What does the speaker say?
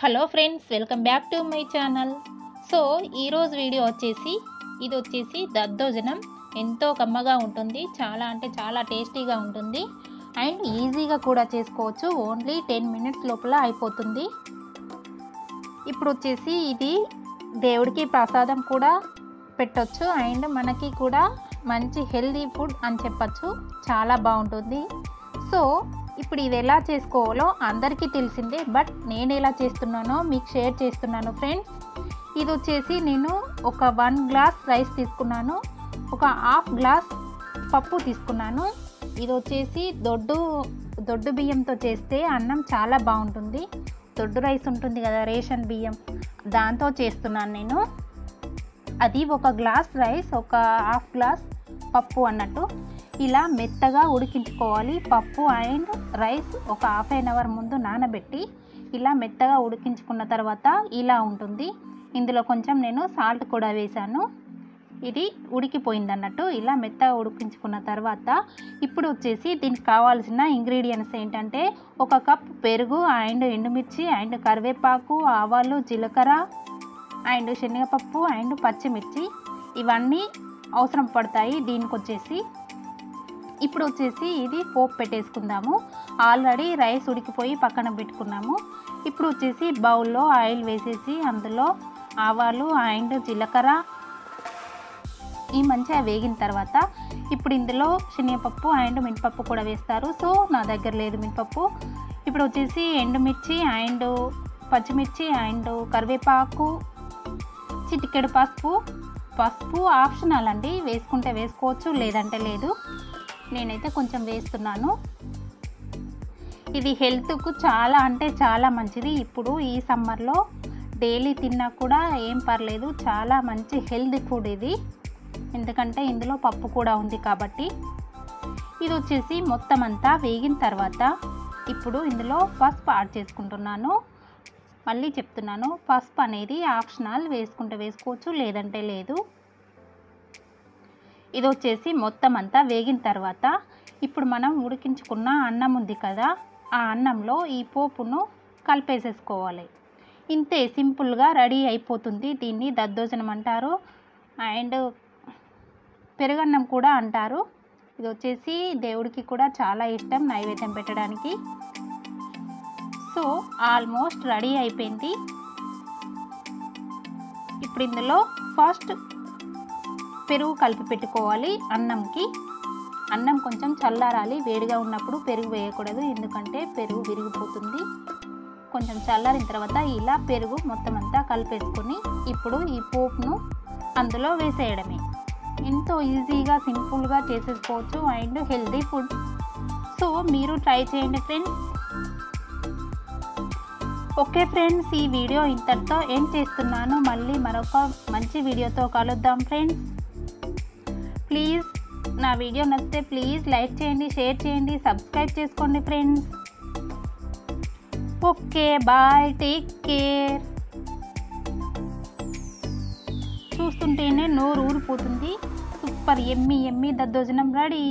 Hello friends, welcome back to my channel. So ఈరోజు video ఇది వచ్చేసి దద్దోజనం. ఎంతో కమ్మగా ఉంటుంది, చాలా అంటే చాలా టేస్టీగా ఉంటుంది అండ్ ఈజీగా కూడా చేసుకోవచ్చు. ఓన్లీ 10 మినిట్స్ లోపల అయిపోతుంది. ఇప్పుడు వచ్చేసి ఇది దేవుడికి ప్రసాదం కూడా పెట్టొచ్చు అండ్ మనకి కూడా మంచి హెల్దీ ఫుడ్ అని చెప్పచ్చు. చాలా బాగుంటుంది. సో ఇప్పుడు ఇది ఎలా చేసుకోవాలో అందరికీ తెలిసిందే, బట్ నేను ఎలా చేస్తున్నానో మీకు షేర్ చేస్తున్నాను ఫ్రెండ్స్. ఇది వచ్చేసి నేను ఒక 1 గ్లాస్ రైస్ తీసుకున్నాను, ఒక హాఫ్ గ్లాస్ పప్పు తీసుకున్నాను. ఇది వచ్చేసి దొడ్డు బియ్యంతో చేస్తే అన్నం చాలా బాగుంటుంది. దొడ్డు రైస్ ఉంటుంది కదా, రేషన్ బియ్యం, దాంతో చేస్తున్నాను నేను. అది ఒక గ్లాస్ రైస్, ఒక హాఫ్ గ్లాస్ పప్పు అన్నట్టు. ఇలా మెత్తగా ఉడికించుకోవాలి. పప్పు అండ్ రైస్ ఒక హాఫ్ అన్ అవర్ ముందు నానబెట్టి ఇలా మెత్తగా ఉడికించుకున్న తర్వాత ఇలా ఉంటుంది. ఇందులో కొంచెం నేను సాల్ట్ కూడా వేసాను. ఇది ఉడికిపోయింది అన్నట్టు. ఇలా మెత్తగా ఉడికించుకున్న తర్వాత ఇప్పుడు వచ్చేసి దీనికి కావాల్సిన ఇంగ్రీడియంట్స్ ఏంటంటే, ఒక కప్ పెరుగు అండ్ ఎండుమిర్చి అండ్ కరివేపాకు, ఆవాలు, జీలకర్ర అండ్ శనగపప్పు అండ్ పచ్చిమిర్చి, ఇవన్నీ అవసరం పడతాయి దీనికి. ఇప్పుడు వచ్చేసి ఇది పోపు పెట్టేసుకుందాము. ఆల్రెడీ రైస్ ఉడికిపోయి పక్కన పెట్టుకున్నాము. ఇప్పుడు వచ్చేసి బౌల్లో ఆయిల్ వేసేసి అందులో ఆవాలు అండ్ జీలకర్ర ఈ మంచిగా వేగిన తర్వాత ఇప్పుడు ఇందులో శనగపప్పు అండ్ మినపప్పు కూడా వేస్తారు. సో నా దగ్గర లేదు మినపప్పు. ఇప్పుడు వచ్చేసి ఎండుమిర్చి అండ్ పచ్చిమిర్చి అండ్ కరివేపాకు, చిటికెడు పసుపు ఆప్షనల్ అండి, వేసుకుంటే వేసుకోవచ్చు లేదంటే లేదు. నేనైతే కొంచెం వేస్తున్నాను. ఇది హెల్త్కు చాలా అంటే చాలా మంచిది. ఇప్పుడు ఈ సమ్మర్లో డైలీ తిన్నా కూడా ఏం పర్లేదు, చాలా మంచి హెల్తీ ఫుడ్ ఇది, ఎందుకంటే ఇందులో పప్పు కూడా ఉంది కాబట్టి. ఇది వచ్చేసి మొత్తం అంతా వేగిన తర్వాత ఇప్పుడు ఇందులో పసుపు యాడ్ చేసుకుంటున్నాను. మళ్ళీ చెప్తున్నాను, పసుపు అనేది ఆప్షనల్, వేసుకుంటే వేసుకోవచ్చు లేదంటే లేదు. ఇది వచ్చేసి మొత్తం అంతా వేగిన తర్వాత ఇప్పుడు మనం ఉడికించుకున్న అన్నం ఉంది కదా, ఆ అన్నంలో ఈ పోపును కలిపేసేసుకోవాలి. ఇంతే, సింపుల్గా రెడీ అయిపోతుంది. దీన్ని దద్దోజనం అంటారు అండ్ పెరుగన్నం కూడా అంటారు. ఇది వచ్చేసి దేవుడికి కూడా చాలా ఇష్టం నైవేద్యం పెట్టడానికి. సో ఆల్మోస్ట్ రెడీ అయిపోయింది. ఇప్పుడు ఇందులో ఫస్ట్ పెరుగు కలిపి పెట్టుకోవాలి అన్నంకి. అన్నం కొంచెం చల్లారాలి, వేడిగా ఉన్నప్పుడు పెరుగు వేయకూడదు, ఎందుకంటే పెరుగు విరిగిపోతుంది. కొంచెం చల్లారిన తర్వాత ఇలా పెరుగు మొత్తం అంతా కలిపేసుకొని ఇప్పుడు ఈ పోపును అందులో వేసేయడమే. ఎంతో ఈజీగా సింపుల్గా చేసేసుకోవచ్చు అండ్ హెల్తీ ఫుడ్. సో మీరు ట్రై చేయండి ఫ్రెండ్స్. ఓకే ఫ్రెండ్స్, ఈ వీడియో ఇంతటితో ఏం చేస్తున్నాను. మళ్ళీ మరొక మంచి వీడియోతో కలుద్దాం ఫ్రెండ్స్. ప్లీజ్ నా వీడియో నచ్చితే ప్లీజ్ లైక్ చేయండి, షేర్ చేయండి, సబ్స్క్రైబ్ చేసుకోండి friends. Okay bye, take care. చూస్తుంటేనే నోరు ఊరిపోతుంది. సూపర్ ఎమ్మి దద్దోజనం రెడీ.